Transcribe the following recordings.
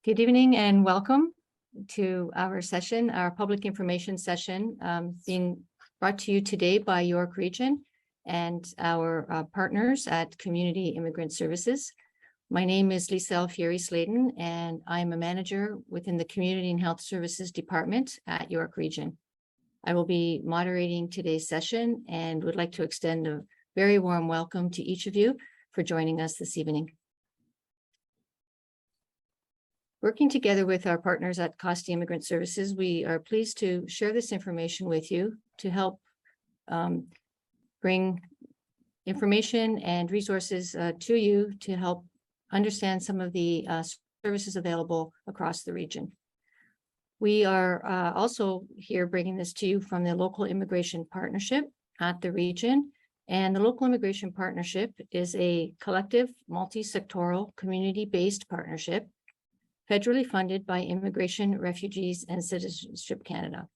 Good evening and welcome to our session, our public information session, being brought to you today by York Region and our partners at Community Immigrant Services. My name is Lisa Alfieri-Sladen, and I'm a manager within the Community and Health Services Department at York Region. I will be moderating today's session and would like to extend a very warm welcome to each of you for joining us this evening. Working together with our partners at Costi Immigrant Services, we are pleased to share this information with you to help bring information and resources to you to help understand some of the services available across the region. We are also here bringing this to you from the Local Immigration Partnership at the region. And the Local Immigration Partnership is a collective, multi-sectoral, community-based partnership federally funded by Immigration, Refugees, and Citizenship Canada,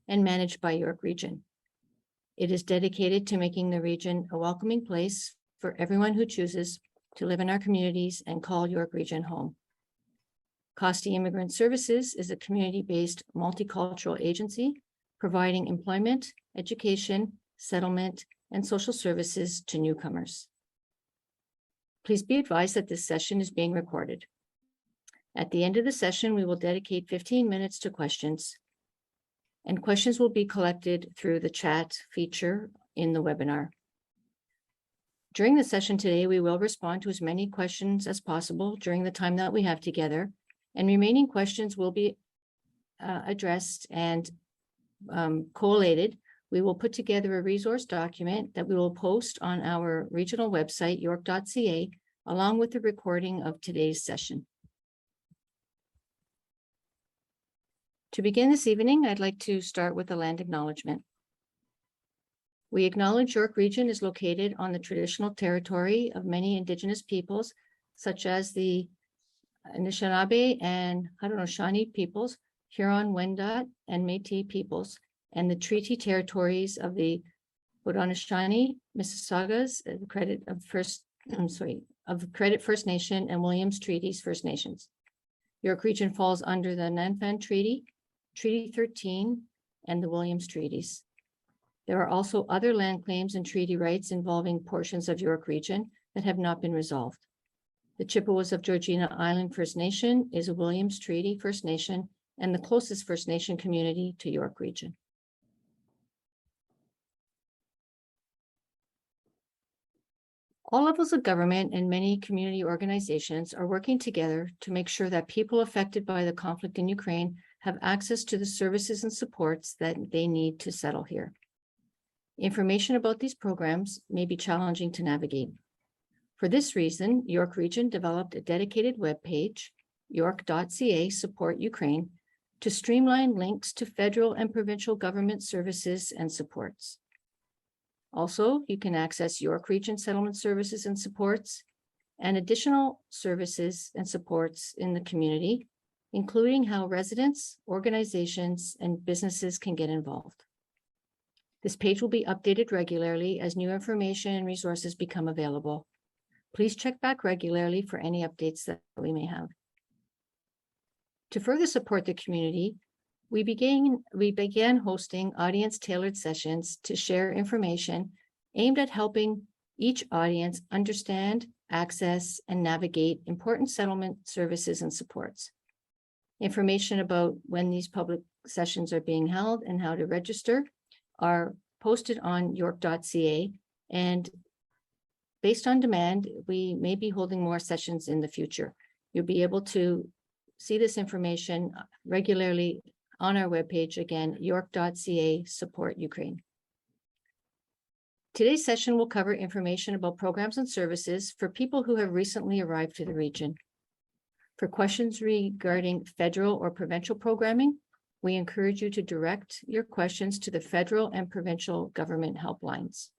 and managed by York Region. It is dedicated to making the region a welcoming place for everyone who chooses to live in our communities and call York Region home. Costi Immigrant Services is a community-based multicultural agency providing employment, education, settlement, and social services to newcomers. Please be advised that this session is being recorded. At the end of the session, we will dedicate 15 minutes to questions, and questions will be collected through the chat feature in the webinar. During the session today, we will respond to as many questions as possible during the time that we have together, and remaining questions will be addressed and collated. We will put together a resource document that we will post on our regional website, york.ca, along with the recording of today's session. To begin this evening, I'd like to start with the land acknowledgement. We acknowledge York Region is located on the traditional territory of many Indigenous peoples, such as the Anishinaabe and Haudenosaunee peoples, Huron-Wendat, and Métis peoples, and the treaty territories of the Haudenosaunee, Mississaugas, Credit First Nation, and Williams Treaties First Nations. York Region falls under the Nanfan Treaty, Treaty 13, and the Williams Treaties. There are also other land claims and treaty rights involving portions of York Region that have not been resolved. The Chippewas of Georgina Island First Nation is a Williams Treaty First Nation and the closest First Nation community to York Region. All levels of government and many community organizations are working together to make sure that people affected by the conflict in Ukraine have access to the services and supports that they need to settle here. Information about these programs may be challenging to navigate. For this reason, York Region developed a dedicated webpage, york.ca Support Ukraine, to streamline links to federal and provincial government services and supports. Also, you can access York Region settlement services and supports and additional services and supports in the community, including how residents, organizations, and businesses can get involved. This page will be updated regularly as new information and resources become available. Please check back regularly for any updates that we may have. To further support the community, we began hosting audience-tailored sessions to share information aimed at helping each audience understand, access, and navigate important settlement services and supports. Information about when these public sessions are being held and how to register are posted on york.ca, and based on demand, we may be holding more sessions in the future. You'll be able to see this information regularly on our webpage, again, york.ca Support Ukraine. Today's session will cover information about programs and services for people who have recently arrived to the region. For questions regarding federal or provincial programming, we encourage you to direct your questions to the federal and provincial government helplines.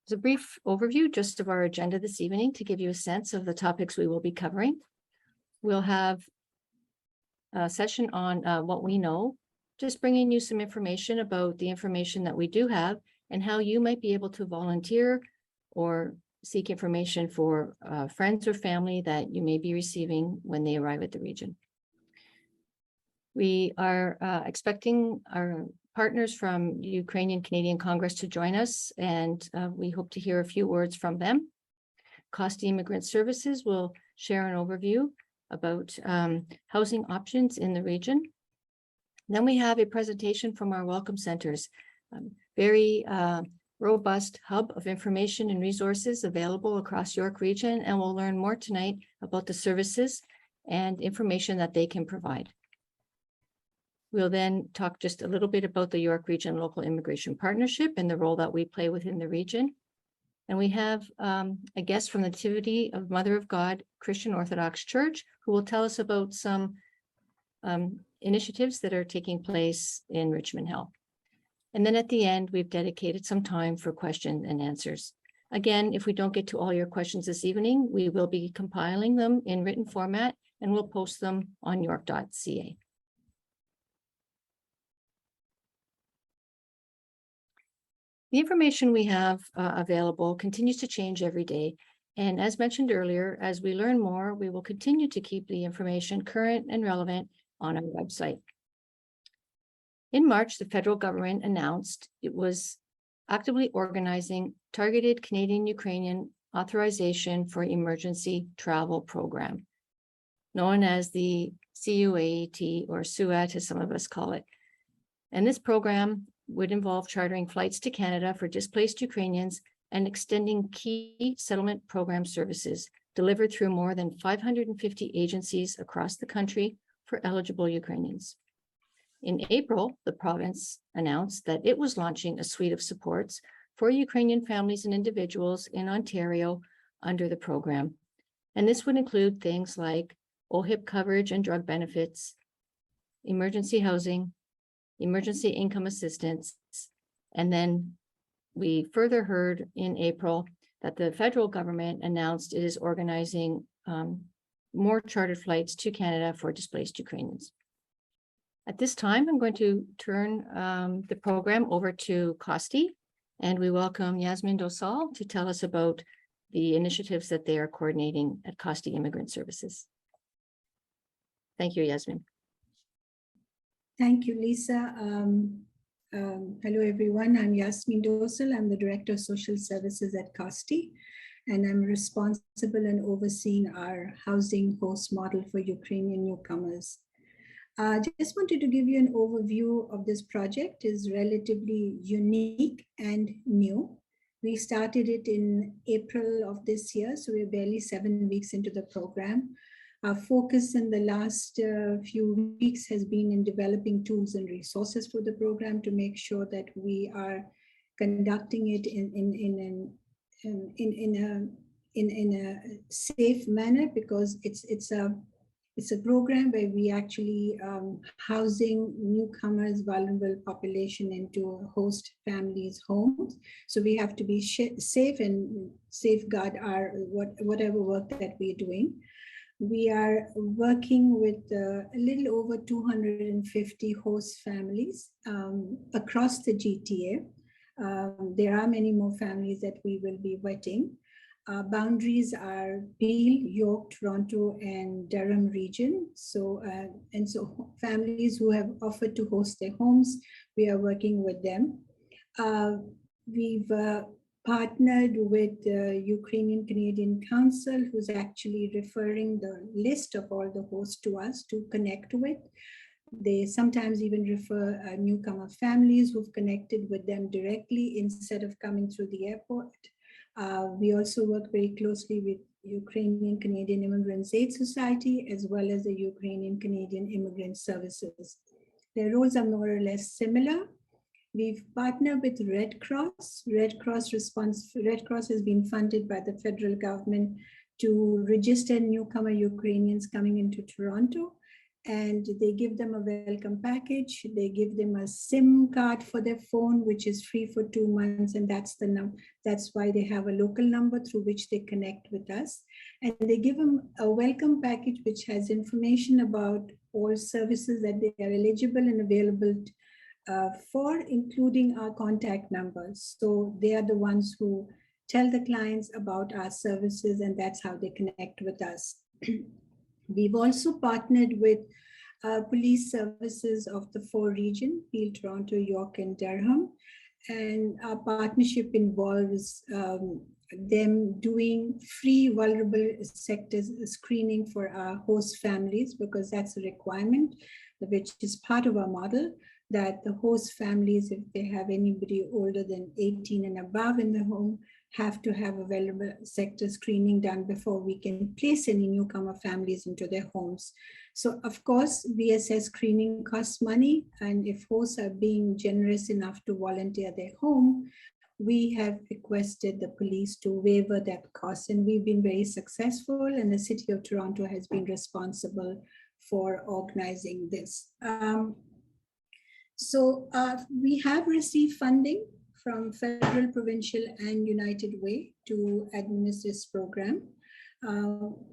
As a brief overview just of our agenda this evening to give you a sense of the topics we will be covering. We'll have a session on what we know, just bringing you some information about the information that we do have and how you might be able to volunteer or seek information for friends or family that you may be receiving when they arrive at the region. We are expecting our partners from Ukrainian Canadian Congress to join us, and we hope to hear a few words from them. Costi Immigrant Services will share an overview about housing options in the region. Then we have a presentation from our welcome centers, very robust hub of information and resources available across York Region, and we'll learn more tonight about the services and information that they can provide. We'll then talk just a little bit about the York Region Local Immigration Partnership and the role that we play within the region. And we have a guest from the Nativity of Mother of God Christian Orthodox Church, who will tell us about some initiatives that are taking place in Richmond Hill. And then at the end, we've dedicated some time for questions and answers. Again, if we don't get to all your questions this evening, we will be compiling them in written format and we'll post them on york.ca. The information we have available continues to change every day. And as mentioned earlier, as we learn more, we will continue to keep the information current and relevant on our website. In March, the federal government announced it was actively organizing targeted Canadian-Ukrainian authorization for emergency travel program, known as the CUAT or SUAT, as some of us call it. And this program would involve chartering flights to Canada for displaced Ukrainians and extending key settlement program services delivered through more than 550 agencies across the country for eligible Ukrainians. In April, the province announced that it was launching a suite of supports for Ukrainian families and individuals in Ontario under the program. And this would include things like OHIP coverage and drug benefits, emergency housing, emergency income assistance. And then we further heard in April that the federal government announced it is organizing more chartered flights to Canada for displaced Ukrainians. At this time, I'm going to turn the program over to Costi, and we welcome Yasmin Dosal to tell us about the initiatives that they are coordinating at Costi Immigrant Services. Thank you, Yasmin. Thank you, Lisa. Hello, everyone. I'm Yasmin Dosal. I'm the Director of Social Services at Costi, and I'm responsible and overseeing our housing host model for Ukrainian newcomers. Just wanted to give you an overview of this project. It's relatively unique and new. We started it in April of this year, so we're barely 7 weeks into the program. Our focus in the last few weeks has been in developing tools and resources for the program to make sure that we are conducting it in a safe manner, because it's a program where we actually housing newcomers, vulnerable population into host families' homes. So we have to be safe and safeguard our whatever work that we're doing. We are working with a little over 250 host families across the GTA. There are many more families that we will be vetting. Boundaries are Peel, York, Toronto, and Durham region. So families who have offered to host their homes, we are working with them. We've partnered with the Ukrainian Canadian Council, who's actually referring the list of all the hosts to us to connect with. They sometimes even refer newcomer families who've connected with them directly instead of coming through the airport. We also work very closely with Ukrainian Canadian Immigrants Aid Society, as well as the Ukrainian Canadian Immigrant Services. Their roles are more or less similar. We've partnered with Red Cross. Red Cross has been funded by the federal government to register newcomer Ukrainians coming into Toronto, and they give them a welcome package. They give them a SIM card for their phone, which is free for 2 months, and that's why they have a local number through which they connect with us. And they give them a welcome package which has information about all services that they are eligible and available for, including our contact numbers. So they are the ones who tell the clients about our services, and that's how they connect with us. We've also partnered with police services of the 4 region, Peel, Toronto, York, and Durham. And our partnership involves them doing free vulnerable sectors screening for our host families, because that's a requirement, which is part of our model, that the host families, if they have anybody older than 18 and above in the home, have to have a vulnerable sector screening done before we can place any newcomer families into their homes. So of course, VSS screening costs money, and if hosts are being generous enough to volunteer their home, we have requested the police to waiver that cost, and we've been very successful, and the City of Toronto has been responsible for organizing this. We have received funding from federal, provincial, and United Way to administer this program.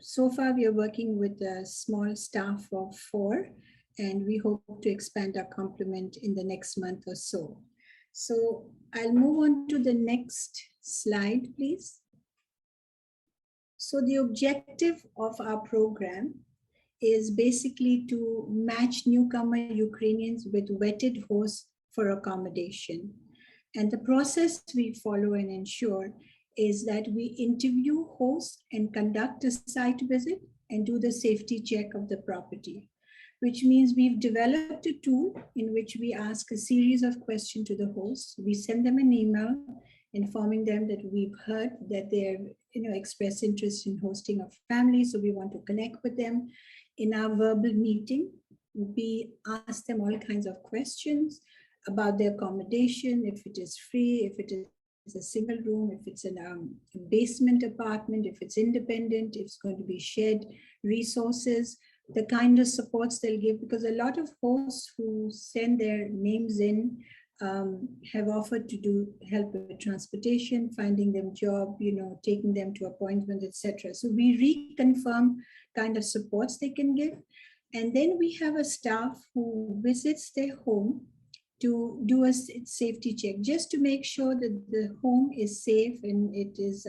So far, we are working with a small staff of 4, and we hope to expand our complement in the next month or so. So I'll move on to the next slide, please. So the objective of our program is basically to match newcomer Ukrainians with vetted hosts for accommodation. And the process we follow and ensure is that we interview hosts and conduct a site visit and do the safety check of the property, which means we've developed a tool in which we ask a series of questions to the hosts. We send them an email informing them that we've heard that they're expressed interest in hosting a family, so we want to connect with them. In our verbal meeting, we ask them all kinds of questions about their accommodation, if it is free, if it is a single room, if it's in a basement apartment, if it's independent, if it's going to be shared resources, the kind of supports they'll give, because a lot of hosts who send their names in have offered to do help with transportation, finding them job, taking them to appointments, etc. So we reconfirm kind of supports they can give. And then we have a staff who visits their home to do a safety check, just to make sure that the home is safe and it is,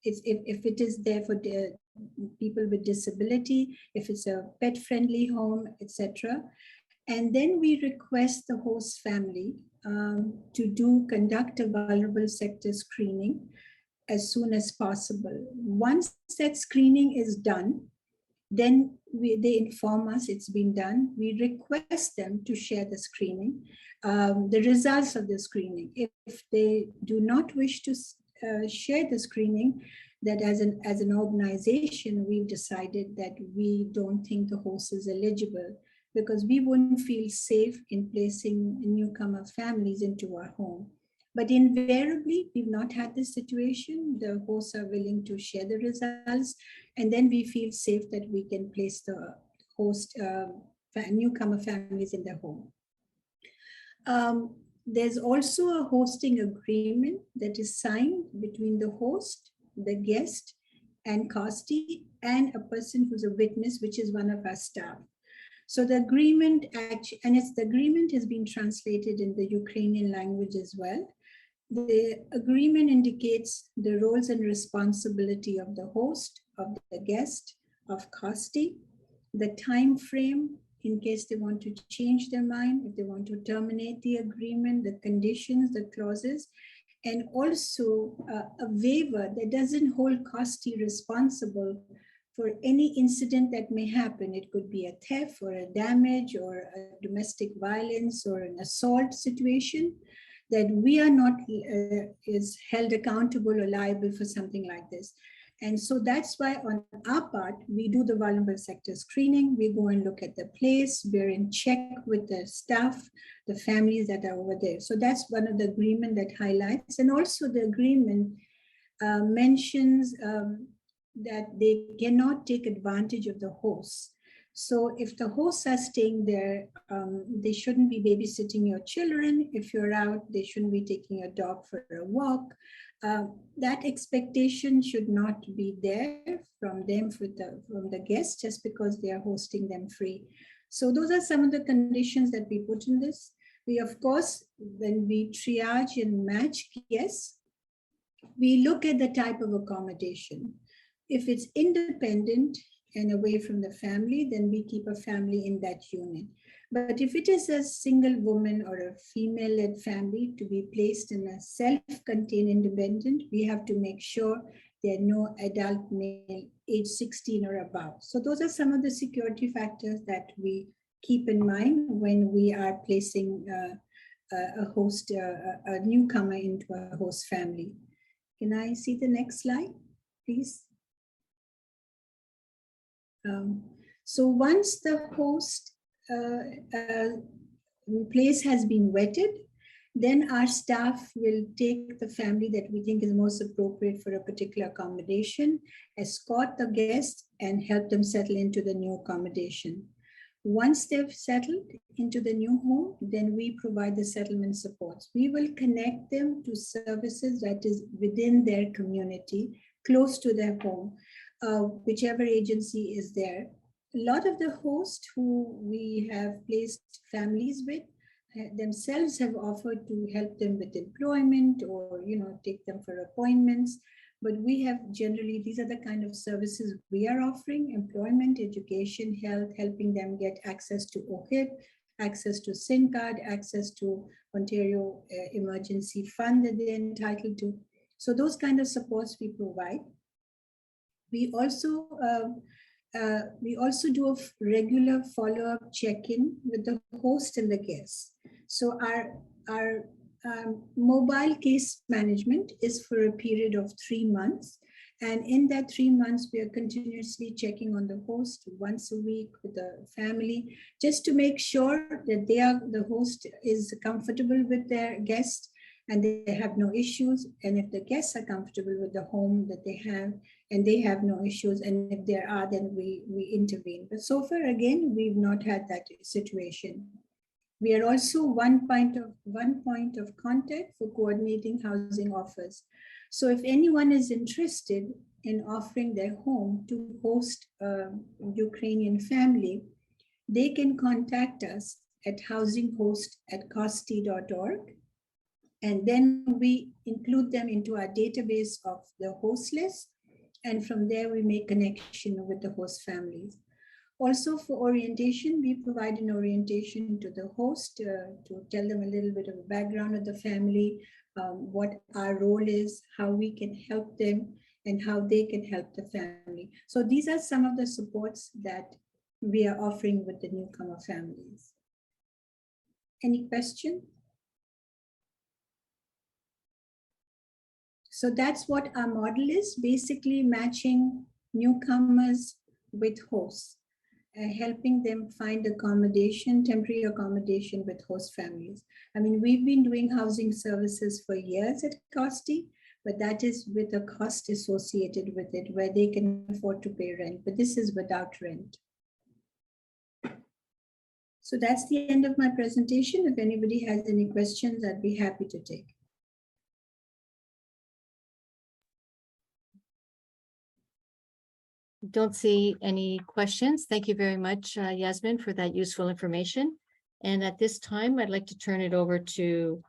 if it is there for the people with disability, if it's a pet-friendly home, etc. And then we request the host family to conduct a vulnerable sector screening as soon as possible. Once that screening is done, then they inform us it's been done. We request them to share the screening, the results of the screening. If they do not wish to share the screening, that as an organization, we've decided that we don't think the host is eligible, because we wouldn't feel safe in placing newcomer families into our home. But invariably, we've not had this situation. The hosts are willing to share the results, and then we feel safe that we can place the host newcomer families in their home. There's also a hosting agreement that is signed between the host, the guest, and COSTI, and a person who's a witness, which is one of our staff. So the agreement, the agreement has been translated in the Ukrainian language as well. The agreement indicates the roles and responsibility of the host, of the guest, of COSTI, the time frame in case they want to change their mind, if they want to terminate the agreement, the conditions, the clauses, and also a waiver that doesn't hold COSTI responsible for any incident that may happen. It could be a theft or a damage or a domestic violence or an assault situation, that we are not is held accountable or liable for something like this. And so that's why on our part, we do the vulnerable sector screening. We go and look at the place. We're in check with the staff, the families that are over there. So that's one of the agreement that highlights. And also the agreement mentions that they cannot take advantage of the hosts. So if the hosts are staying there, they shouldn't be babysitting your children. If you're out, they shouldn't be taking your dog for a walk. That expectation should not be there from them, from the guests, just because they are hosting them free. So those are some of the conditions that we put in this. We, of course, when we triage and match guests, we look at the type of accommodation. If it's independent and away from the family, then we keep a family in that unit. But if it is a single woman or a female-led family to be placed in a self-contained independent, we have to make sure there are no adult male age 16 or above. So those are some of the security factors that we keep in mind when we are placing a newcomer into a host family. Can I see the next slide, please? So once the host place has been vetted, then our staff will take the family that we think is most appropriate for a particular accommodation, escort the guests, and help them settle into the new accommodation. Once they've settled into the new home, then we provide the settlement supports. We will connect them to services that is within their community, close to their home, whichever agency is there. A lot of the hosts who we have placed families with themselves have offered to help them with employment or take them for appointments. But we have generally, these are the kind of services we are offering: employment, education, health, helping them get access to OHIP, access to SIN card, access to Ontario Emergency Fund that they're entitled to. So those kind of supports we provide. We also do a regular follow-up check-in with the host and the guests. So our mobile case management is for a period of 3 months. And in that 3 months, we are continuously checking on the host once a week with the family, just to make sure that the host is comfortable with their guests and they have no issues. And if the guests are comfortable with the home that they have and they have no issues, and if there are, then we intervene. But so far, again, we've not had that situation. We are also one point of contact for coordinating housing offers. So if anyone is interested in offering their home to host a Ukrainian family, they can contact us at housinghost@costi.org. And then we include them into our database of the host list. And from there, we make connection with the host families. Also, for orientation, we provide an orientation to the host to tell them a little bit of a background of the family, what our role is, how we can help them, and how they can help the family. So these are some of the supports that we are offering with the newcomer families. Any questions? So that's what our model is, basically matching newcomers with hosts, helping them find accommodation, temporary accommodation with host families. I mean, we've been doing housing services for years at Costi, but that is with a cost associated with it where they can afford to pay rent, but this is without rent. So that's the end of my presentation. If anybody has any questions, I'd be happy to take. Don't see any questions. Thank you very much, Yasmin, for that useful information. And at this time, I'd like to turn it over to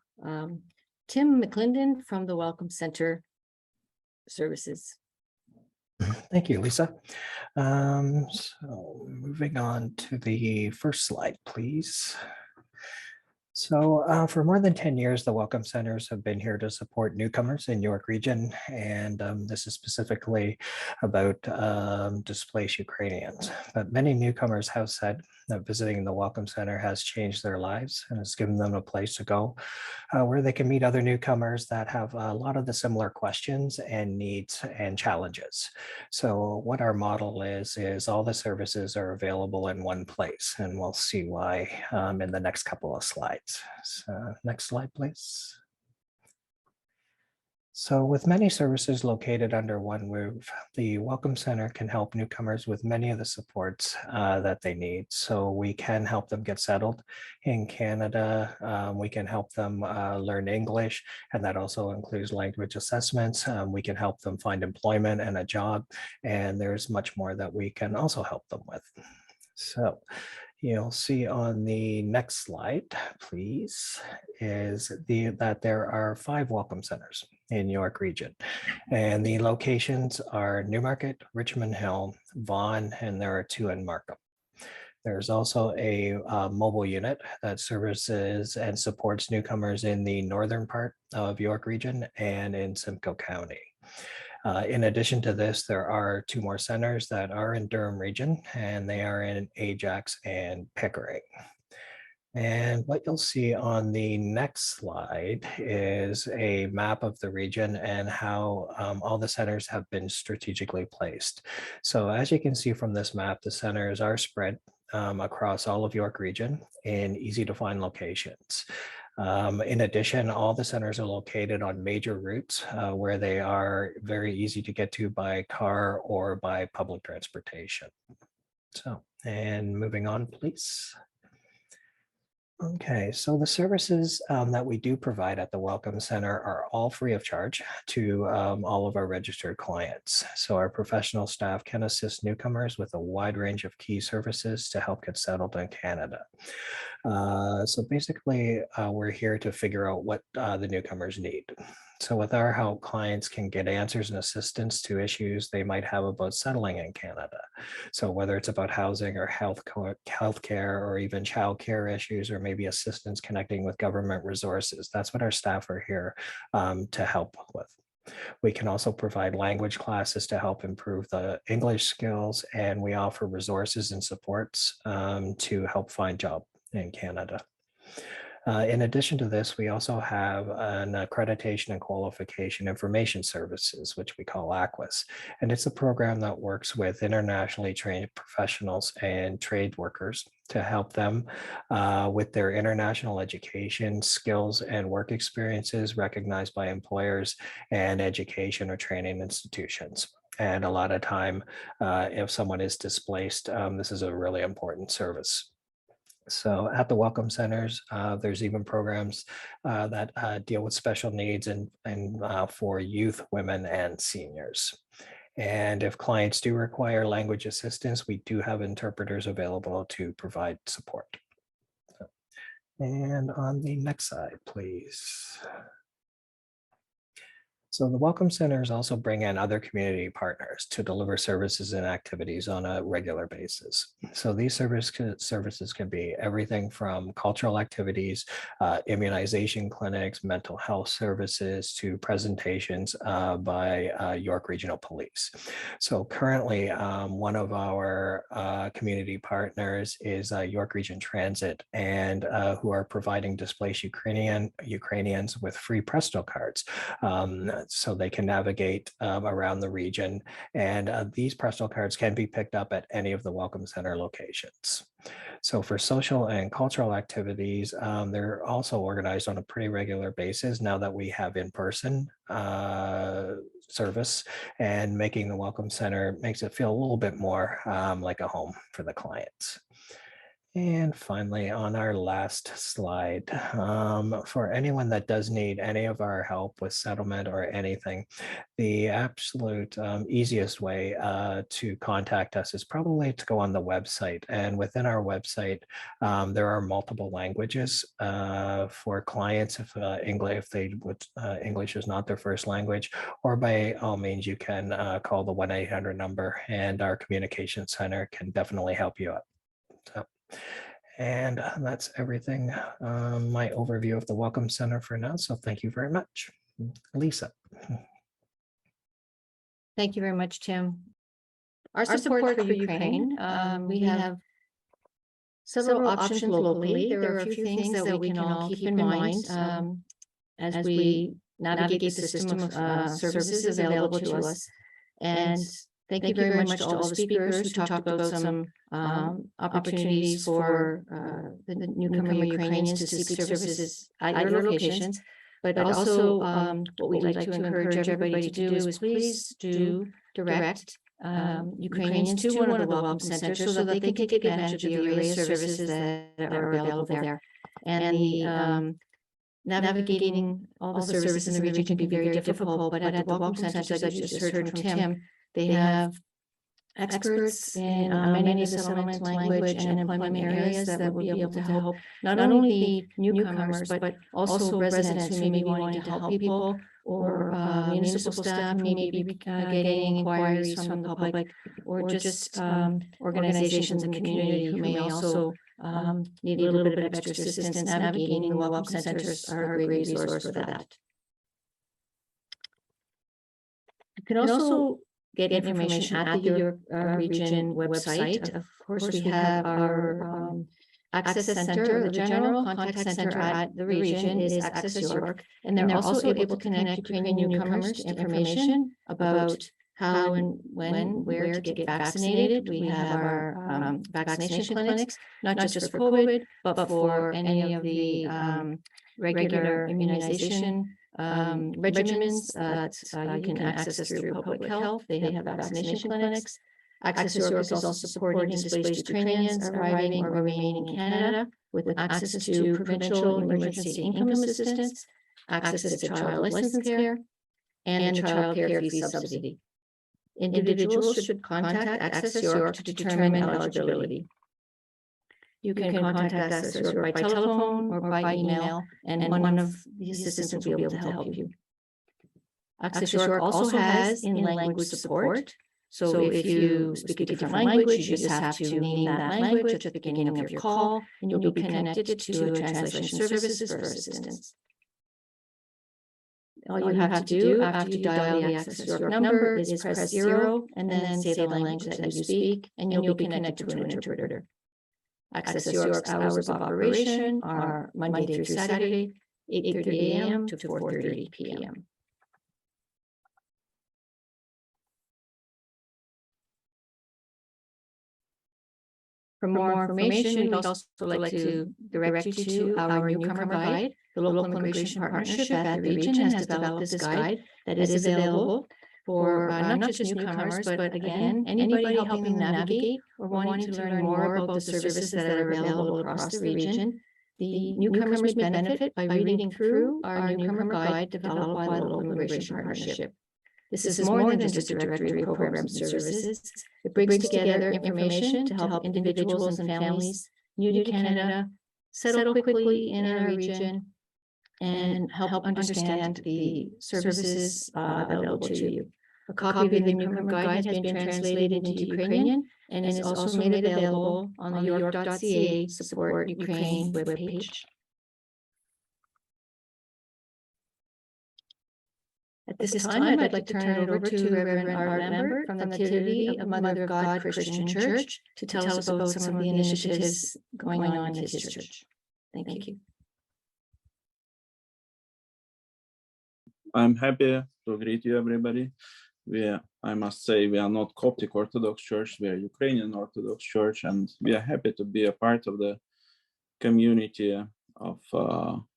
Tim McClendon from the Welcome Center Services. Thank you, Lisa. So moving on to the first slide, please. So for more than 10 years, the Welcome Centers have been here to support newcomers in York Region. And this is specifically about displaced Ukrainians. But many newcomers have said that visiting the Welcome Center has changed their lives and has given them a place to go where they can meet other newcomers that have a lot of the similar questions and needs and challenges. So what our model is all the services are available in one place, and we'll see why in the next couple of slides. So next slide, please. So with many services located under one roof, the Welcome Center can help newcomers with many of the supports that they need. So we can help them get settled in Canada. We can help them learn English, and that also includes language assessments. We can help them find employment and a job, and there's much more that we can also help them with. So You'll see on the next slide, please, is that there are 5 welcome centers in York Region. And the locations are Newmarket, Richmond Hill, Vaughan, and there are 2 in Markham. There's also a mobile unit that services and supports newcomers in the northern part of York Region and in Simcoe County. In addition to this, there are 2 more centers that are in Durham Region, and they are in Ajax and Pickering. And what you'll see on the next slide is a map of the region and how all the centers have been strategically placed. So as you can see from this map, the centers are spread across all of York Region in easy to find locations. In addition, all the centers are located on major routes where they are very easy to get to by car or by public transportation. So, and moving on, please. Okay, so the services that we do provide at the Welcome Center are all free of charge to all of our registered clients. So our professional staff can assist newcomers with a wide range of key services to help get settled in Canada. So basically, we're here to figure out what the newcomers need. So with our help, clients can get answers and assistance to issues they might have about settling in Canada. So whether it's about housing or healthcare or even childcare issues, or maybe assistance connecting with government resources, that's what our staff are here to help with. We can also provide language classes to help improve the English skills, and we offer resources and supports to help find job in Canada. In addition to this, we also have an accreditation and qualification information services, which we call ACWIS. And it's a program that works with internationally trained professionals and trade workers to help them with their international education, skills, and work experiences recognized by employers and education or training institutions. And a lot of time, if someone is displaced, this is a really important service. So at the Welcome Centers, there's even programs that deal with special needs and for youth, women, and seniors. And if clients do require language assistance, we do have interpreters available to provide support. And on the next slide, please. So the Welcome Centers also bring in other community partners to deliver services and activities on a regular basis. So these services can be everything from cultural activities, immunization clinics, mental health services, to presentations by York Regional Police. So currently, one of our community partners is York Region Transit, and who are providing displaced Ukrainians with free Presto cards. So they can navigate around the region. And these Presto cards can be picked up at any of the Welcome Center locations. So for social and cultural activities, they're also organized on a pretty regular basis now that we have in-person service, and making the Welcome Center makes it feel a little bit more like a home for the clients. And finally, on our last slide, for anyone that does need any of our help with settlement or anything, the absolute easiest way to contact us is probably to go on the website. And within our website, there are multiple languages for clients if English is not their first language, or by all means, you can call the 1-800 number, and our communication center can definitely help you out. So, and that's everything, my overview of the Welcome Center for now. So thank you very much. Lisa. Thank you very much, Tim. Our support for Ukraine, we have several options locally. There are a few things that we can all keep in mind as we navigate the system of services available to us. And thank you very much to all the speakers who talked about some opportunities for the newcomer Ukrainians to seek services at your locations. But also, what we'd like to encourage everybody to do is please do direct Ukrainians to one of the Welcome Centers so that they can take advantage of the array of services that are available there. And the navigating all the services in the region can be very difficult, but at the Welcome Centers, as you just heard from Tim, they have experts in many of the settlement language and employment areas that would be able to help not only the newcomers, but also residents who may be wanting to help people, or municipal staff who may be getting inquiries from the public, or just organizations in the community who may also need a little bit of extra assistance navigating. The welcome centers are a great resource for that. You can also get information at the York Region website. Of course, we have our Access Center. The general contact center at the region is Access York, and they're also able to connect Ukrainian newcomers to information about how and when, where to get vaccinated. We have our vaccination clinics, not just for COVID, but for any of the regular immunization regimens that you can access through public health. They have vaccination clinics. Access York is also supporting displaced Ukrainians arriving or remaining in Canada with access to provincial emergency income assistance, access to child license care, and the child care fee subsidy. Individuals should contact Access York to determine eligibility. You can contact Access York by telephone or by email, and one of the assistants will be able to help you. Access York also has in-language support. So if you speak a different language, you just have to name that language at the beginning of your call, and you'll be connected to a translation services for assistance. All you have to do after you dial the Access York number is press 0 and then say the language that you speak, and you'll be connected to an interpreter. Access York's hours of operation are Monday through Saturday, 8:30 a.m. to 4:30 p.m. For more information, we'd also like to direct you to our newcomer guide. The local immigration partnership at the region has developed this guide that is available for not just newcomers, but again, anybody helping them navigate or wanting to learn more about the services that are available across the region. The newcomers may benefit by reading through our newcomer guide developed by the local immigration partnership. This is more than just a directory of programs and services. It brings together information to help individuals and families new to Canada settle quickly in our region and help understand the services available to you. A copy of the newcomer guide has been translated into Ukrainian and is also made available on the york.ca Support Ukraine webpage. At this time, I'd like to turn it over to Reverend Art Lambert from the Nativity of Mother of God Christian Church to tell us about some of the initiatives going on in his church. Thank you. I'm happy to greet you, everybody. I must say, we are not Coptic Orthodox Church, we are Ukrainian Orthodox Church, and we are happy to be a part of the community of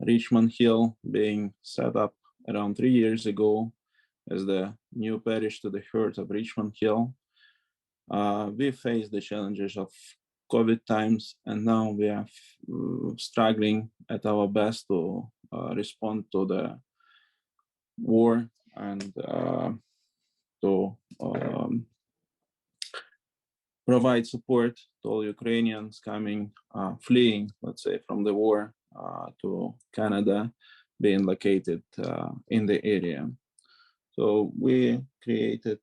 Richmond Hill, being set up around 3 years ago as the new parish to the Church of Richmond Hill. We face the challenges of COVID times, and now we are struggling at our best to respond to the war and to provide support to all Ukrainians coming, fleeing, let's say, from the war to Canada, being located in the area. So we created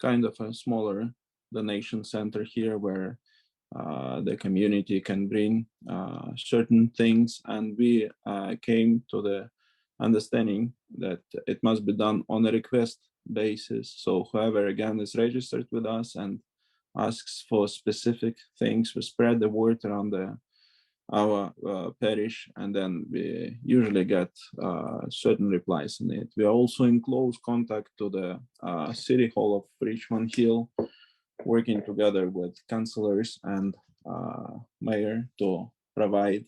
kind of a smaller donation center here where the community can bring certain things, and we came to the understanding that it must be done on a request basis. So whoever again is registered with us and asks for specific things, we spread the word around our parish, and then we usually get certain replies in it. We are also in close contact to the City Hall of Richmond Hill, working together with councillors and mayor to provide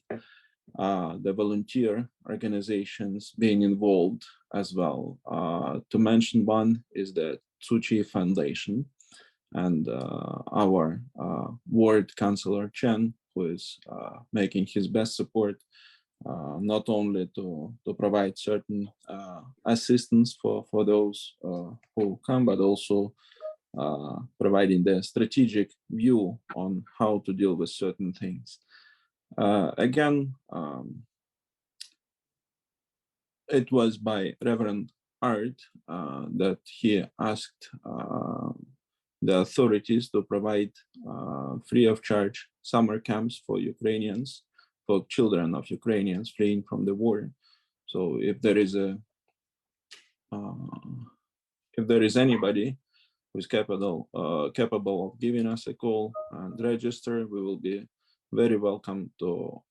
the volunteer organizations being involved as well. To mention one is the Tsuchi Foundation, and our ward councillor Chen, who is making his best support, not only to provide certain assistance for those who come, but also providing the strategic view on how to deal with certain things. Again, it was by Reverend Art that he asked the authorities to provide free of charge summer camps for Ukrainians, for children of Ukrainians fleeing from the war. So if there is anybody who's capable of giving us a call and register, we will be very welcome to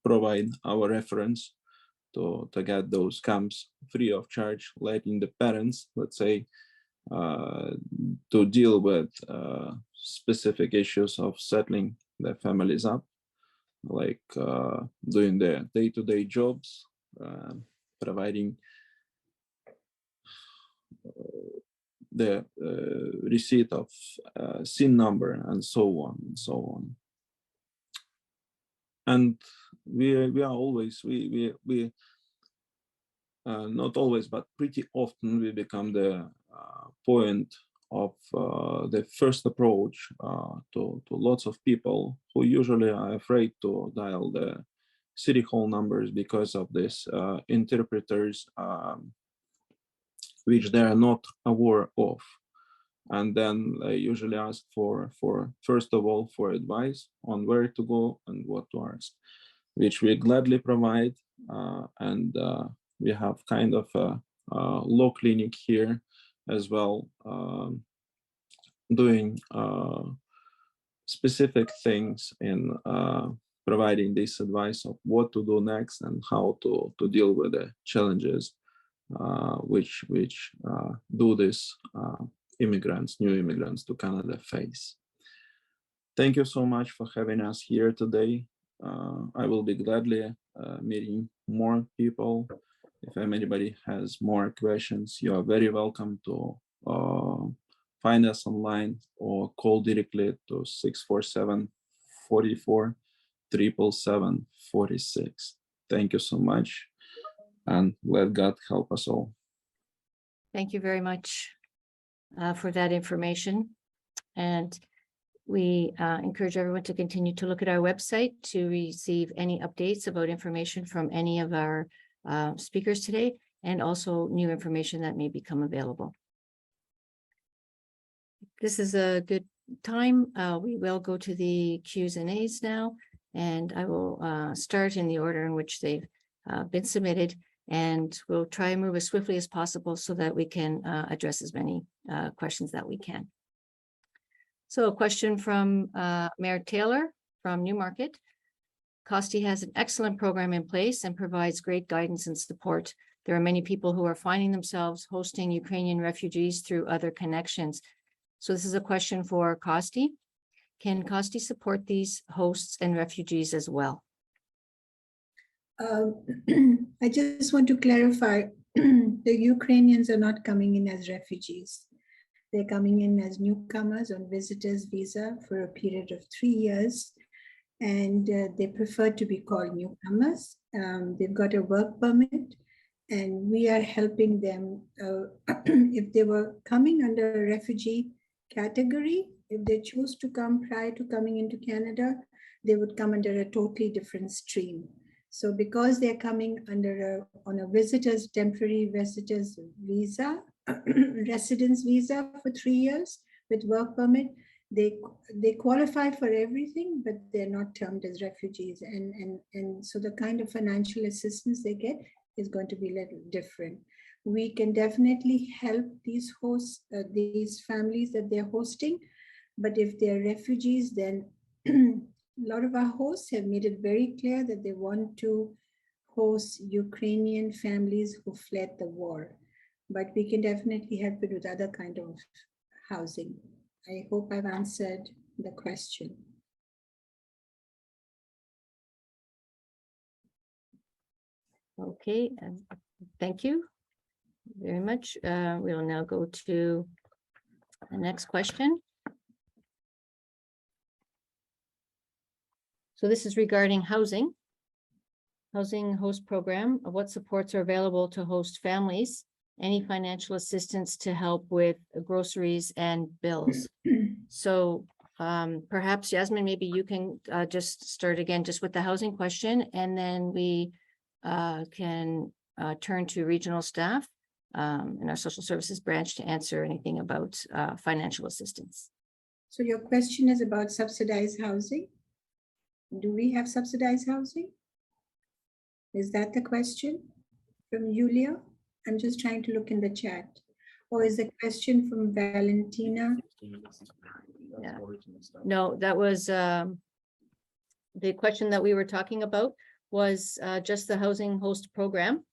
provide our reference to get those camps free of charge, letting the parents, let's say, to deal with specific issues of settling their families up, like doing their day-to-day jobs, providing the receipt of SIN number, and so on and so on. And we are always, not always, but pretty often we become the point of the first approach to lots of people who usually are afraid to dial the city hall numbers because of this interpreters which they are not aware of. And then they usually ask for first of all, for advice on where to go and what to ask, which we gladly provide. And we have kind of a law clinic here as well, doing specific things in providing this advice of what to do next and how to deal with the challenges which do this new immigrants to Canada face. Thank you so much for having us here today. I will be gladly meeting more people. If anybody has more questions, you are very welcome to find us online or call directly to 647-44-777-46. Thank you so much, and let God help us all. Thank you very much for that information. And we encourage everyone to continue to look at our website to receive any updates about information from any of our speakers today, and also new information that may become available. This is a good time. We will go to the Q's and A's now, and I will start in the order in which they've been submitted, and we'll try and move as swiftly as possible so that we can address as many questions that we can. So a question from Mayor Taylor from Newmarket. Costi has an excellent program in place and provides great guidance and support. There are many people who are finding themselves hosting Ukrainian refugees through other connections. So this is a question for Costi. Can Costi support these hosts and refugees as well? I just want to clarify, the Ukrainians are not coming in as refugees. They're coming in as newcomers on visitors visa for a period of 3 years, and they prefer to be called newcomers. They've got a work permit, and we are helping them. If they were coming under a refugee category, if they choose to come prior to coming into Canada, they would come under a totally different stream. So because they're coming under on a temporary visitors visa, residence visa for 3 years with work permit, they qualify for everything, but they're not termed as refugees. And so the kind of financial assistance they get is going to be a little different. We can definitely help these hosts, these families that they're hosting, but if they're refugees, then a lot of our hosts have made it very clear that they want to host Ukrainian families who fled the war. But we can definitely help it with other kind of housing. I hope I've answered the question. Okay, thank you very much. We will now go to the next question. So this is regarding housing host program. What supports are available to host families any financial assistance to help with groceries and bills. So perhaps Yasmin, maybe you can just start again just with the housing question, and then we can turn to regional staff in our social services branch to answer anything about financial assistance. So your question is about subsidized housing. Do we have subsidized housing? Is that the question from Julia? I'm just trying to look in the chat. Or is the question from Valentina? Yeah. No, that was the question that we were talking about was just the housing host program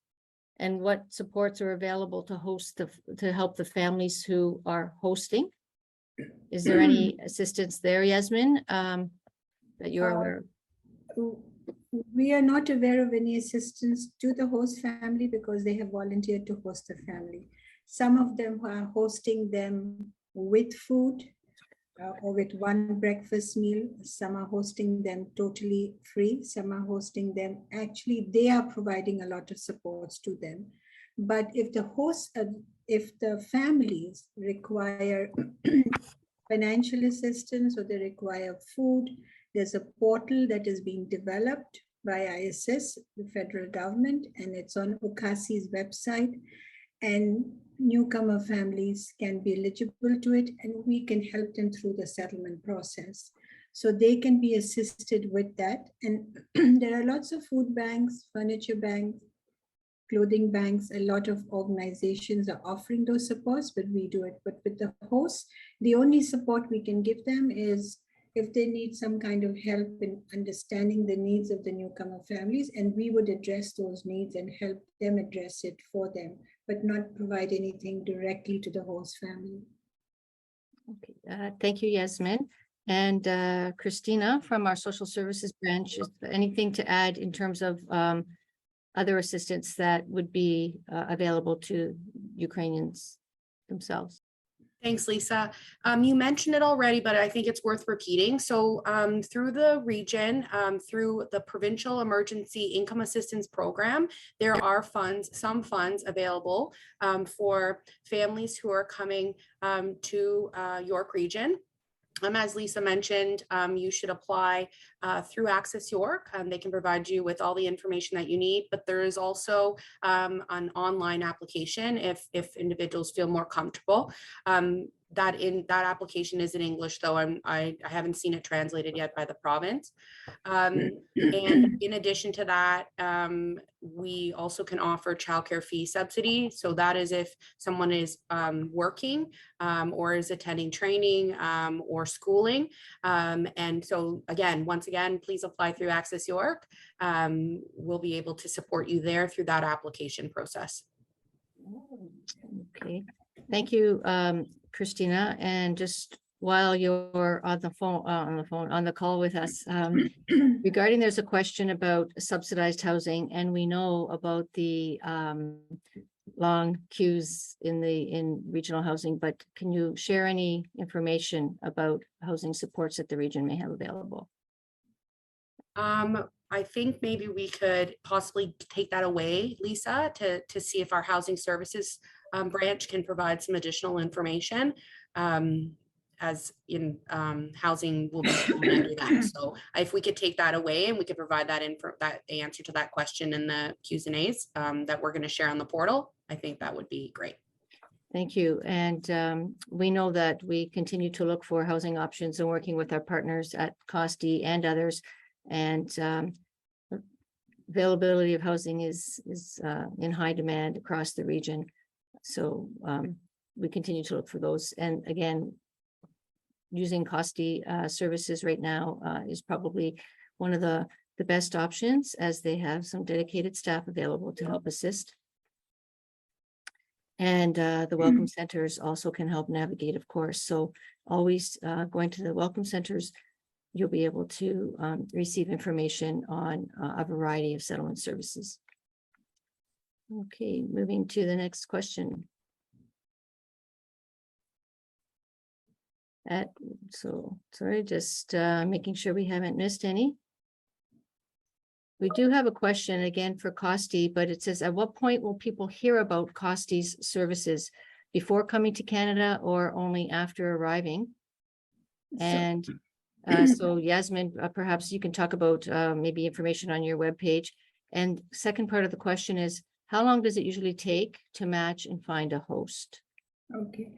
and what supports are available to host to help the families who are hosting. Is there any assistance there, Yasmin, that you're aware of? We are not aware of any assistance to the host family because they have volunteered to host the family. Some of them are hosting them with food or with one breakfast meal. Some are hosting them totally free. Some are hosting them, actually, they are providing a lot of supports to them. But if the families require financial assistance or they require food, there's a portal that is being developed by ISS, the federal government, and it's on OCASI's website. And newcomer families can be eligible to it, and we can help them through the settlement process. So they can be assisted with that. And there are lots of food banks, furniture banks, clothing banks, a lot of organizations are offering those supports, but we do it. But with the hosts, the only support we can give them is if they need some kind of help in understanding the needs of the newcomer families, and we would address those needs and help them address it for them, but not provide anything directly to the host family. Okay, thank you, Yasmin. And Christina from our social services branch, is there anything to add in terms of other assistance that would be available to Ukrainians themselves? Thanks, Lisa. You mentioned it already, but I think it's worth repeating. So through the region, through the Provincial Emergency Income Assistance Program, there are some funds available for families who are coming to York Region. As Lisa mentioned, you should apply through Access York. They can provide you with all the information that you need, but there is also an online application if individuals feel more comfortable. That application is in English, though I haven't seen it translated yet by the province. And in addition to that, we also can offer childcare fee subsidy. So that is if someone is working or is attending training or schooling. And so again, once again, please apply through Access York. We'll be able to support you there through that application process. Okay, thank you, Christina. And just while you're on the call with us, regarding, there's a question about subsidized housing, and we know about the long queues in regional housing, but can you share any information about housing supports that the region may have available? I think maybe we could possibly take that away, Lisa, to see if our housing services branch can provide some additional information. As in housing will be under that. So if we could take that away and we could provide that answer to that question in the Q's and A's that we're going to share on the portal, I think that would be great. Thank you. And we know that we continue to look for housing options and working with our partners at COSTI and others. And availability of housing is in high demand across the region. So we continue to look for those. And again, using COSTI services right now is probably one of the best options, as they have some dedicated staff available to help assist. And the welcome centers also can help navigate, of course. So always going to the welcome centers, you'll be able to receive information on a variety of settlement services. Okay, moving to the next question. So sorry, just making sure we haven't missed any. We do have a question again for Costi, but it says, at what point will people hear about Costi's services? Before coming to Canada or only after arriving? And so Yasmin, perhaps you can talk about maybe information on your webpage. And second part of the question is, how long does it usually take to match and find a host? Okay.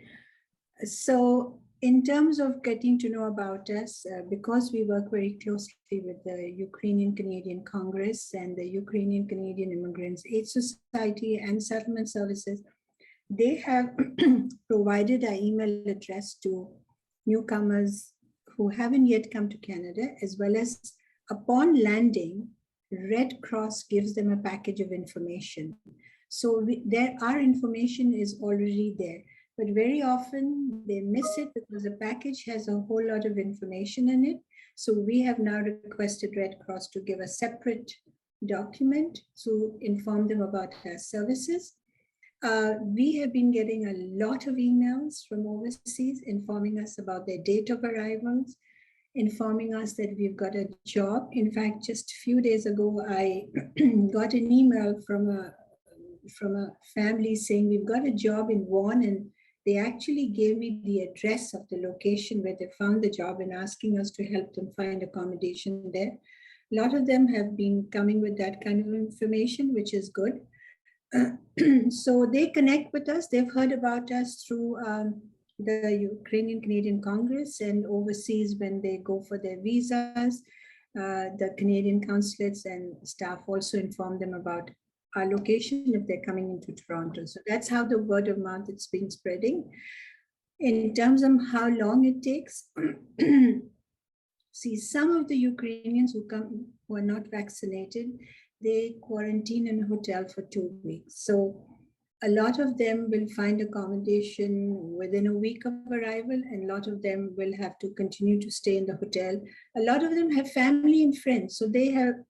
So in terms of getting to know about us, because we work very closely with the Ukrainian Canadian Congress and the Ukrainian Canadian Immigrants Aid Society and Settlement Services, they have provided an email address to newcomers who haven't yet come to Canada, as well as upon landing, Red Cross gives them a package of information. So our information is already there, but very often they miss it because the package has a whole lot of information in it. So we have now requested Red Cross to give a separate document to inform them about our services. We have been getting a lot of emails from overseas informing us about their date of arrivals, informing us that we've got a job. In fact, just a few days ago, I got an email from a family saying we've got a job in Vaughan, and they actually gave me the address of the location where they found the job and asking us to help them find accommodation there. A lot of them have been coming with that kind of information, which is good. So they connect with us. They've heard about us through the Ukrainian Canadian Congress, and overseas when they go for their visas, the Canadian consulates and staff also inform them about our location if they're coming into Toronto. So that's how the word of mouth it's been spreading. In terms of how long it takes, see, some of the Ukrainians who are not vaccinated, they quarantine in a hotel for 2 weeks. So a lot of them will find accommodation within a week of arrival, and a lot of them will have to continue to stay in the hotel. A lot of them have family and friends. So they have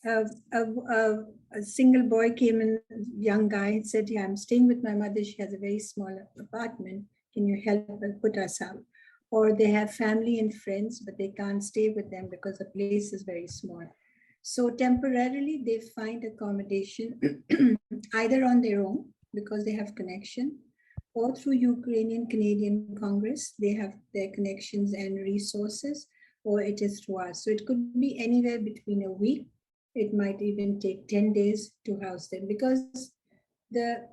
a single boy came in, young guy, and said, yeah, I'm staying with my mother. She has a very small apartment. Can you help put us out? Or they have family and friends, but they can't stay with them because the place is very small. So temporarily they find accommodation either on their own because they have connection, or through Ukrainian Canadian Congress, they have their connections and resources, or it is through us. So it could be anywhere between a week. It might even take 10 days to house them, because the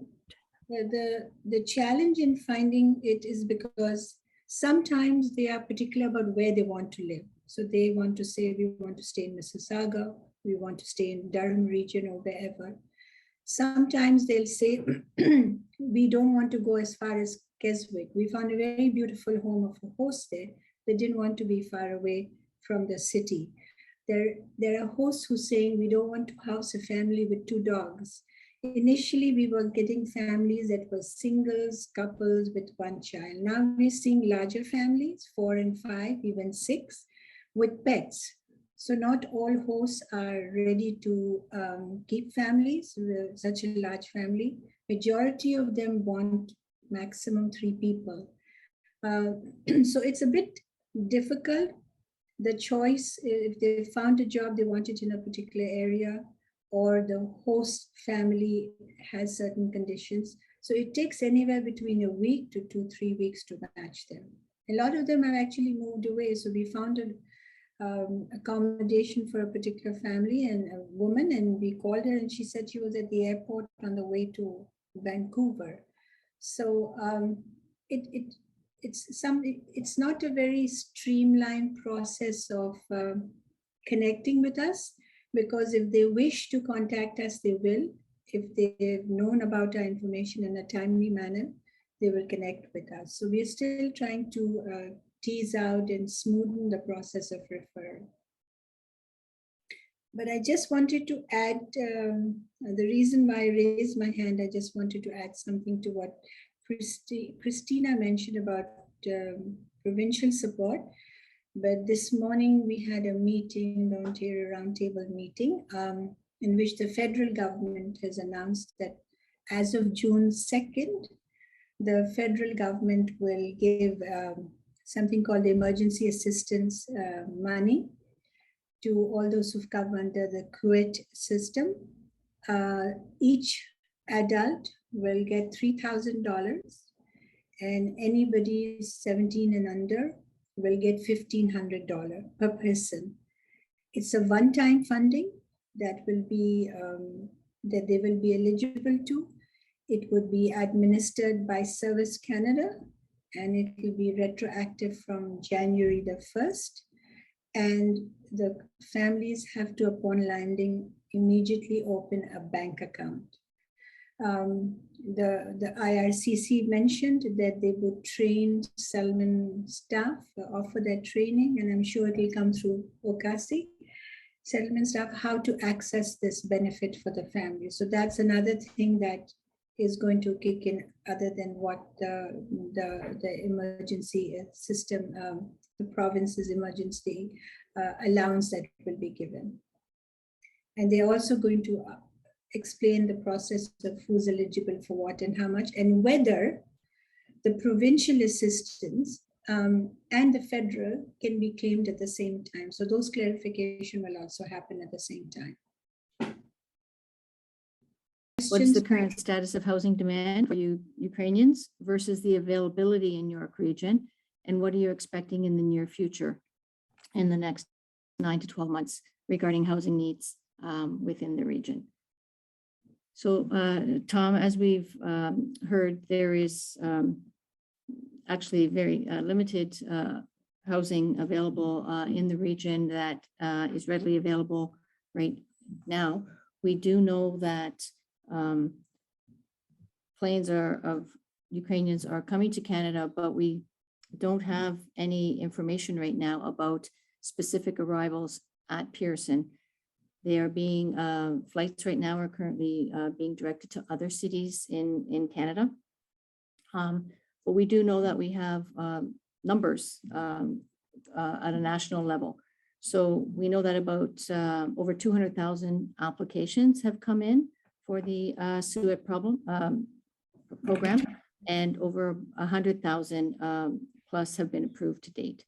challenge in finding it is because sometimes they are particular about where they want to live. So they want to say, we want to stay in Mississauga, we want to stay in Durham region or wherever. Sometimes they'll say, we don't want to go as far as Keswick. We found a very beautiful home of a host there. They didn't want to be far away from the city. There are hosts who saying, we don't want to house a family with 2 dogs. Initially, we were getting families that were singles, couples with 1 child. Now we're seeing larger families, 4 and 5, even 6, with pets. So not all hosts are ready to keep families, such a large family. Majority of them want maximum 3 people. So it's a bit difficult. The choice, if they found a job, they want it in a particular area, or the host family has certain conditions. So it takes anywhere between a week to 2-3 weeks to match them. A lot of them have actually moved away. So we found an accommodation for a particular family and a woman, and we called her and she said she was at the airport on the way to Vancouver. So it's not a very streamlined process of connecting with us, because if they wish to contact us, they will. If they've known about our information in a timely manner, they will connect with us. So we're still trying to tease out and smoothen the process of referral. But I just wanted to add, the reason why I raised my hand, I just wanted to add something to what Christina mentioned about provincial support. But this morning we had a meeting, the Ontario Roundtable meeting, in which the federal government has announced that as of June 2nd, the federal government will give something called emergency assistance money to all those who've come under the QUIT system. Each adult will get $3,000, and anybody 17 and under will get $1,500 per person. It's a one-time funding that will be that they will be eligible to. It would be administered by Service Canada, and it will be retroactive from January the 1st. And the families have to, upon landing, immediately open a bank account. The IRCC mentioned that they would train settlement staff, offer that training, and I'm sure it will come through OCASI, settlement staff, how to access this benefit for the family. So that's another thing that is going to kick in, other than what the emergency system, the province's emergency allowance that will be given. And they're also going to explain the process of who's eligible for what and how much, and whether the provincial assistance and the federal can be claimed at the same time. So those clarification will also happen at the same time. What is the current status of housing demand for you Ukrainians versus the availability in York Region? And what are you expecting in the near future in the next 9 to 12 months regarding housing needs within the region? So Tom, as we've heard, there is actually very limited housing available in the region that is readily available right now. We do know that planes of Ukrainians are coming to Canada, but we don't have any information right now about specific arrivals at Pearson. They are being, flights right now are currently being directed to other cities in Canada. But we do know that we have numbers at a national level. So we know that about over 200,000 applications have come in for the SUIT program, and over 100,000 plus have been approved to date.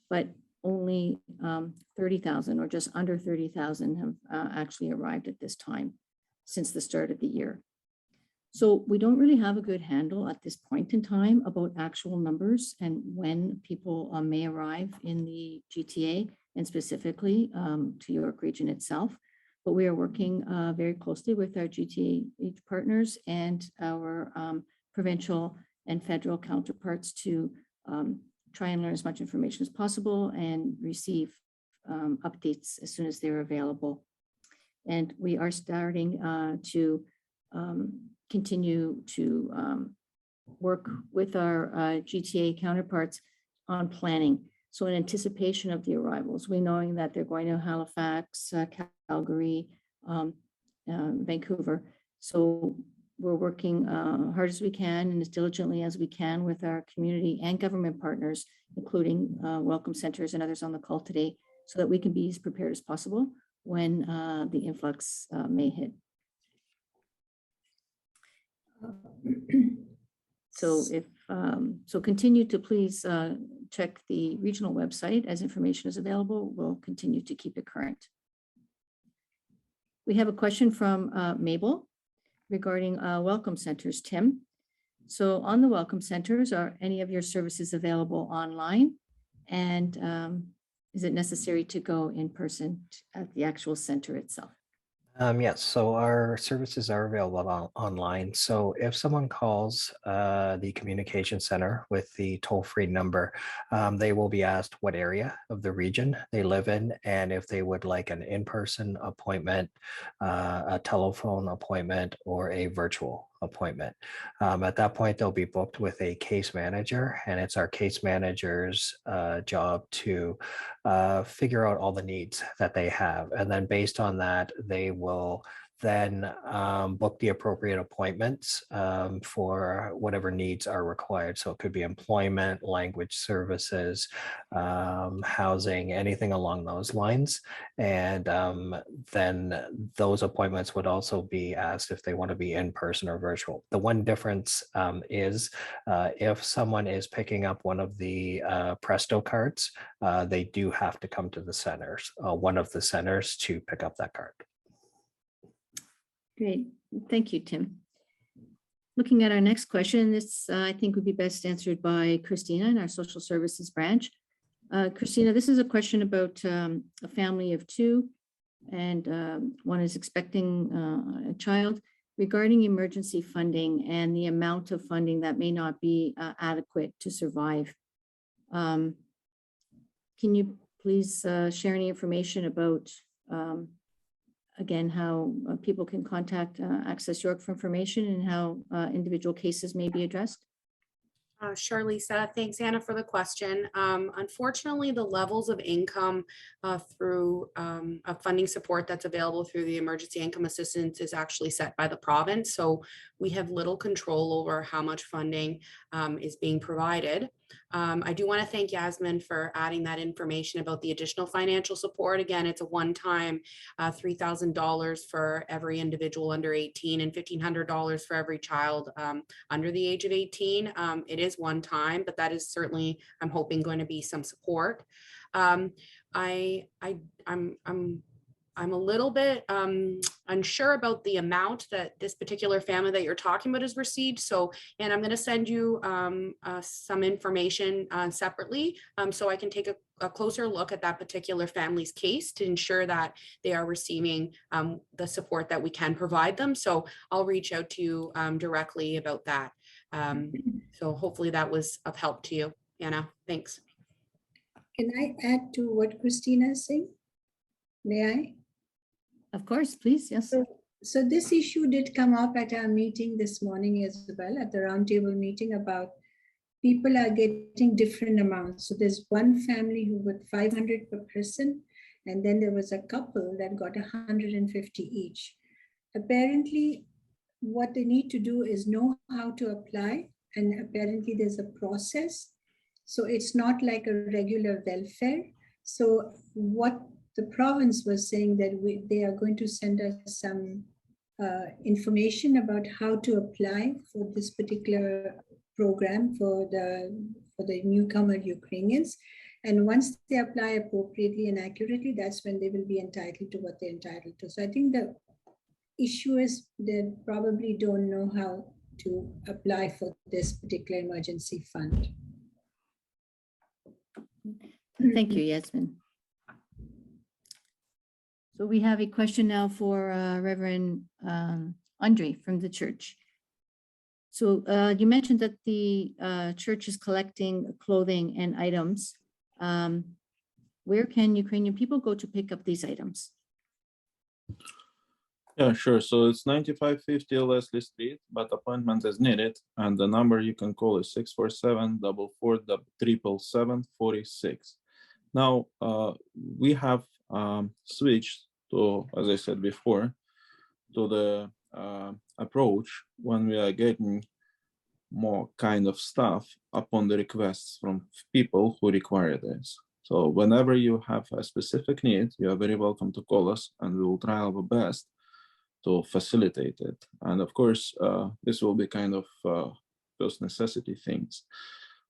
But only 30,000 or just under 30,000 have actually arrived at this time since the start of the year. So we don't really have a good handle at this point in time about actual numbers and when people may arrive in the GTA and specifically to York Region itself. But we are working very closely with our GTA partners and our provincial and federal counterparts to try and learn as much information as possible and receive updates as soon as they're available. And we are starting to continue to work with our GTA counterparts on planning. So in anticipation of the arrivals, we knowing that they're going to Halifax, Calgary, Vancouver. So we're working hard as we can and as diligently as we can with our community and government partners, including welcome centers and others on the call today, so that we can be as prepared as possible when the influx may hit. So if so, continue to please check the regional website as information is available. We'll continue to keep it current. We have a question from Mabel regarding welcome centers, Tim. So on the welcome centers, are any of your services available online? And is it necessary to go in person at the actual center itself? Yes, so our services are available online. So if someone calls the communication center with the toll-free number, they will be asked what area of the region they live in, and if they would like an in-person appointment, a telephone appointment, or a virtual appointment. At that point, they'll be booked with a case manager, and it's our case manager's job to figure out all the needs that they have. And then based on that, they will then book the appropriate appointments for whatever needs are required. So it could be employment, language services, housing, anything along those lines. And then those appointments would also be asked if they want to be in person or virtual. The one difference is if someone is picking up one of the Presto cards, they do have to come to the centers, one of the centers, to pick up that card. Great. Thank you, Tim. Looking at our next question, this I think would be best answered by Christina in our social services branch. Christina, this is a question about a family of two, and one is expecting a child, regarding emergency funding and the amount of funding that may not be adequate to survive. Can you please share any information about again, how people can contact Access York for information and how individual cases may be addressed? Sure, Lisa. Thanks, Anna, for the question. Unfortunately, the levels of income through funding support that's available through the emergency income assistance is actually set by the province. So we have little control over how much funding is being provided. I do want to thank Yasmin for adding that information about the additional financial support. Again, it's a one-time $3,000 for every individual under 18 and $1,500 for every child under the age of 18. It is one time, but that is certainly, I'm hoping, going to be some support. I'm a little bit unsure about the amount that this particular family that you're talking about has received. So, and I'm going to send you some information separately so I can take a closer look at that particular family's case to ensure that they are receiving the support that we can provide them. So I'll reach out to you directly about that. So hopefully that was of help to you, Anna. Thanks. Can I add to what Christina is saying? May I? Of course, please. Yes. So this issue did come up at our meeting this morning as well, at the roundtable meeting, about people are getting different amounts. So there's one family who got 500 per person, and then there was a couple that got 150 each. Apparently, what they need to do is know how to apply, and apparently there's a process. So it's not like a regular welfare. So what the province was saying that they are going to send us some information about how to apply for this particular program for the newcomer Ukrainians. And once they apply appropriately and accurately, that's when they will be entitled to what they're entitled to. So I think the issue is they probably don't know how to apply for this particular emergency fund. Thank you, Yasmin. So we have a question now for Reverend Andre from the church. So you mentioned that the church is collecting clothing and items. Where can Ukrainian people go to pick up these items? Yeah, sure. So it's 9550 Leslie Street, but appointment is needed. And the number you can call is 647-447-746. Now, we have switched to, as I said before, to the approach when we are getting more kind of stuff upon the requests from people who require this. So whenever you have a specific need, you are very welcome to call us, and we will try our best to facilitate it. And of course, this will be kind of those necessity things.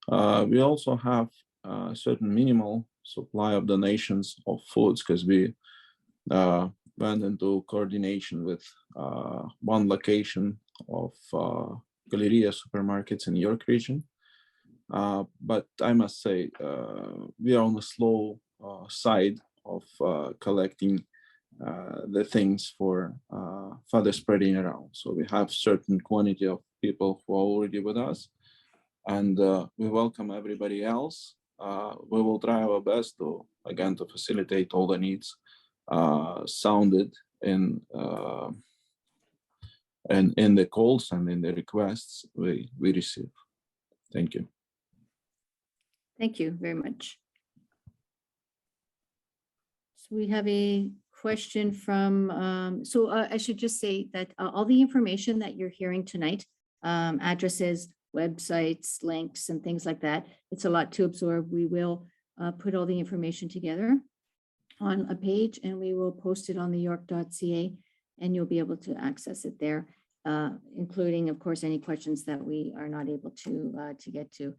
We also have a certain minimal supply of donations of foods, because we went into coordination with one location of Galleria supermarkets in York region. But I must say, we are on the slow side of collecting the things for further spreading around. So we have certain quantity of people who are already with us, and we welcome everybody else. We will try our best to, again, to facilitate all the needs sounded in the calls and in the requests we receive. Thank you. Thank you very much. So we have a question from, I should just say that all the information that you're hearing tonight, addresses, websites, links, and things like that, it's a lot to absorb. We will put all the information together on a page and we will post it on the york.ca and you'll be able to access it there, including, of course, any questions that we are not able to get to.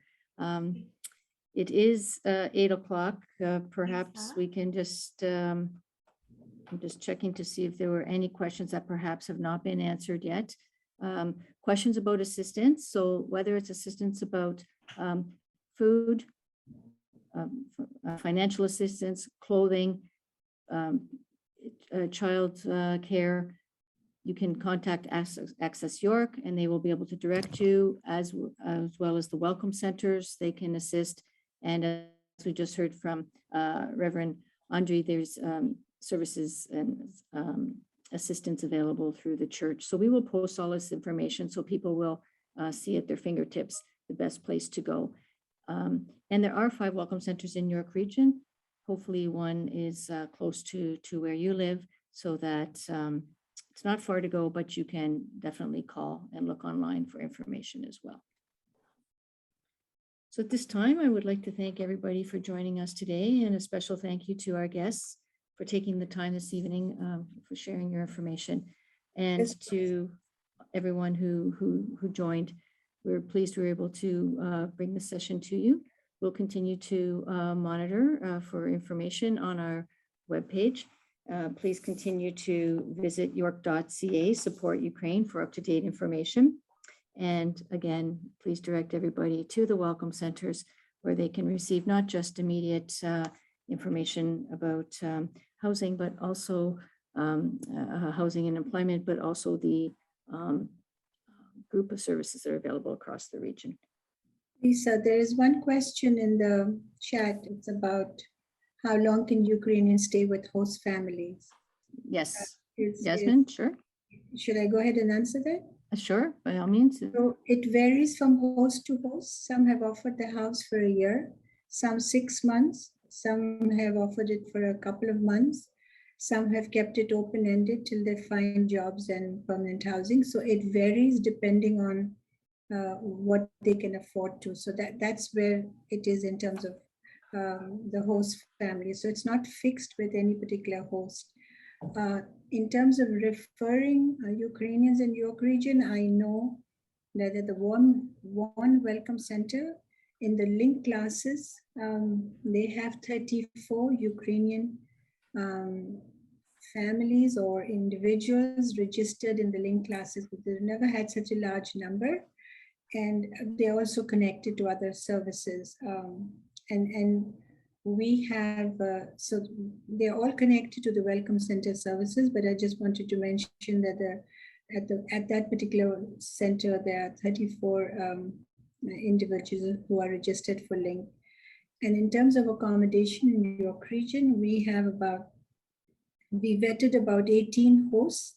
It is 8 o'clock. Perhaps we can just, I'm just checking to see if there were any questions that perhaps have not been answered yet. Questions about assistance. So whether it's assistance about food, financial assistance, clothing, child care, you can contact Access York and they will be able to direct you, as well as the welcome centers. They can assist. And as we just heard from Reverend Andre, there's services and assistance available through the church. So we will post all this information so people will see at their fingertips the best place to go. And there are 5 welcome centers in York Region. Hopefully one is close to where you live, so that it's not far to go, but you can definitely call and look online for information as well. So at this time, I would like to thank everybody for joining us today, and a special thank you to our guests for taking the time this evening, for sharing your information, and to everyone who joined. We're pleased we were able to bring the session to you. We'll continue to monitor for information on our webpage. Please continue to visit york.ca, support Ukraine, for up-to-date information. And again, please direct everybody to the welcome centers where they can receive not just immediate information about housing, but also housing and employment, but also the group of services that are available across the region. Lisa, there is one question in the chat. It's about how long can Ukrainians stay with host families? Yes, Jasmine, sure. Should I go ahead and answer that? Sure, by all means. So it varies from host to host. Some have offered the house for a year, some 6 months, some have offered it for a couple of months, some have kept it open-ended till they find jobs and permanent housing. So it varies depending on what they can afford to. So that's where it is in terms of the host family. So it's not fixed with any particular host. In terms of referring Ukrainians in York Region, I know that at the one welcome center, in the link classes, they have 34 Ukrainian families or individuals registered in the link classes, but they've never had such a large number. And they're also connected to other services. And we have, so they're all connected to the Welcome Center services, but I just wanted to mention that at that particular center, there are 34 individuals who are registered for link. And in terms of accommodation in York Region, we vetted about 18 hosts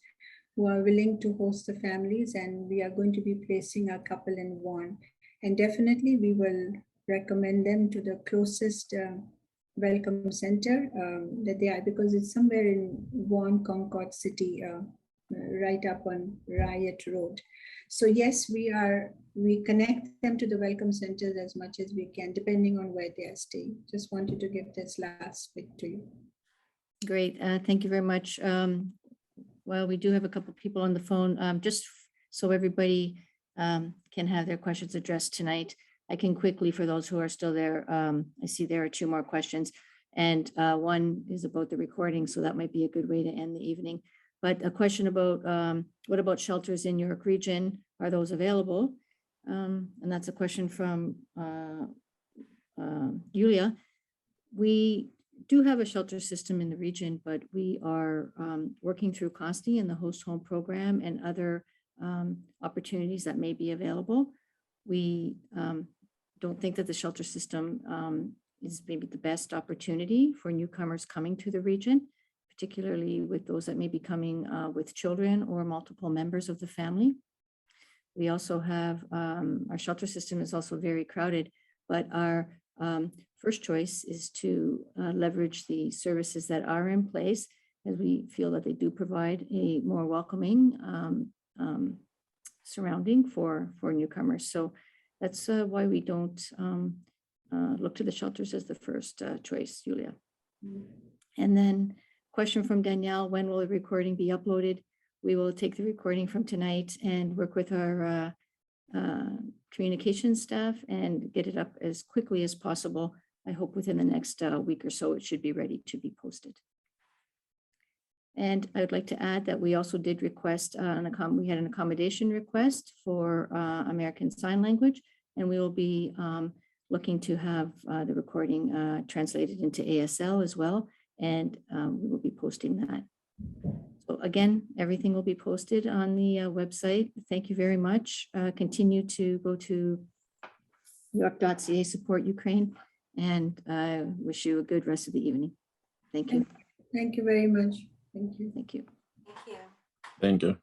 who are willing to host the families, and we are going to be placing a couple in Vaughan. And definitely we will recommend them to the closest welcome center that they are, because it's somewhere in Vaughan, Concord City, right up on Riot Road. So yes, we connect them to the welcome centers as much as we can, depending on where they are staying. Just wanted to give this last bit to you. Great, thank you very much. Well, we do have a couple of people on the phone. Just so everybody can have their questions addressed tonight, I can quickly, for those who are still there, I see there are 2 more questions, and one is about the recording, so that might be a good way to end the evening. But a question about what about shelters in York Region? Are those available? And that's a question from Yulia. We do have a shelter system in the region, but we are working through COSTI and the host home program and other opportunities that may be available. We don't think that the shelter system is maybe the best opportunity for newcomers coming to the region, particularly with those that may be coming with children or multiple members of the family. We also have, our shelter system is also very crowded, but our first choice is to leverage the services that are in place as we feel that they do provide a more welcoming surrounding for newcomers. So that's why we don't look to the shelters as the first choice, Julia. And then question from Danielle, when will the recording be uploaded? We will take the recording from tonight and work with our communications staff and get it up as quickly as possible. I hope within the next week or so, it should be ready to be posted. And I would like to add that we also did request we had an accommodation request for American Sign Language, and we will be looking to have the recording translated into ASL as well, and we will be posting that. So again, everything will be posted on the website. Thank you very much. Continue to go to york.ca support Ukraine, and I wish you a good rest of the evening. Thank you. Thank you very much. Thank you. Thank you. Thank you. Thank you.